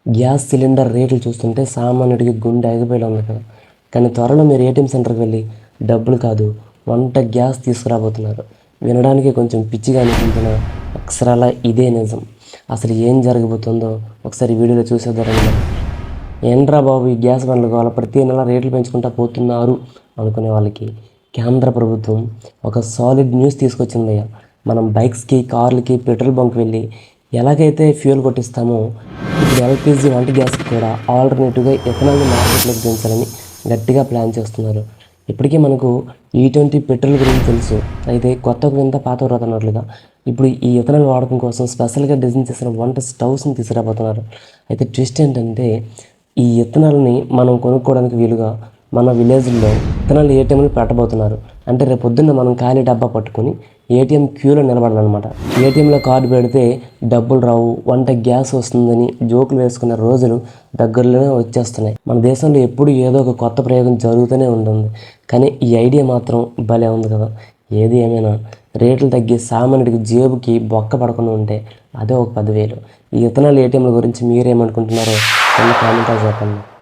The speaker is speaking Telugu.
గ్యాస్ సిలిండర్ రేట్లు చూస్తుంటే సామాన్యుడికి గుండె ఆగిపోయేలా ఉంది కదా. కానీ త్వరలో మీరు ఏటీఎం సెంటర్కి వెళ్ళి డబ్బులు కాదు వంట గ్యాస్ తీసుకురాబోతున్నారు. వినడానికి కొంచెం పిచ్చిగా అనిపించిన అక్షరాల ఇదే నిజం. అసలు ఏం జరగబోతుందో ఒకసారి వీడియోలో చూసేద్దారండి. ఏంట్రా బాబు ఈ గ్యాస్ బండ్లు కావాలి ప్రతి నెల రేట్లు పెంచుకుంటా పోతున్నారు అనుకునే వాళ్ళకి కేంద్ర ప్రభుత్వం ఒక సాలిడ్ న్యూస్ తీసుకొచ్చిందయ్యా. మనం బైక్స్కి కార్లకి పెట్రోల్ బంక్ వెళ్ళి ఎలాగైతే ఫ్యూయల్ కొట్టిస్తామో ఇప్పుడు ఎల్పిజి వంట గ్యాస్కి కూడా ఆల్టర్నేటివ్గా ఇథనాల్ని మార్కెట్లోకి దించాలని గట్టిగా ప్లాన్ చేస్తున్నారు. ఇప్పటికీ మనకు E20 పెట్రోల్ గురించి తెలుసు. అయితే కొత్త వింత పాత వ్రత అన్నట్లుగా ఇప్పుడు ఈ ఇథనాల్ వాడకం కోసం స్పెషల్గా డిజైన్ చేసిన వంట స్టవ్స్ని తీసుకురాబోతున్నారు. అయితే ట్విస్ట్ ఏంటంటే ఈ ఇథనాల్ని మనం కొనుక్కోవడానికి వీలుగా మన విలేజ్లో ఇథనాల్ ఏటీఎంలు పెట్టబోతున్నారు. అంటే రేపు పొద్దున్న మనం ఖాళీ డబ్బా పట్టుకొని ఏటీఎం క్యూలో నిలబడాలన్నమాట. ఏటీఎంలో కార్డు పెడితే డబ్బులు రావు, వంట గ్యాస్ వస్తుందని జోకులు వేసుకునే రోజులు దగ్గరలోనే వచ్చేస్తున్నాయి. మన దేశంలో ఎప్పుడు ఏదో ఒక కొత్త ప్రయోగం జరుగుతూనే ఉంటుంది. కానీ ఈ ఐడియా మాత్రం భలే ఉంది కదా. ఏది ఏమైనా రేట్లు తగ్గి సామాన్యుడికి జేబుకి బొక్క పడకుండా ఉంటే అదే ఒక 10,000. ఈ ఇథనాల్ ఏటీఎంల గురించి మీరేమనుకుంటున్నారో కామెంట్లో చెప్పండి.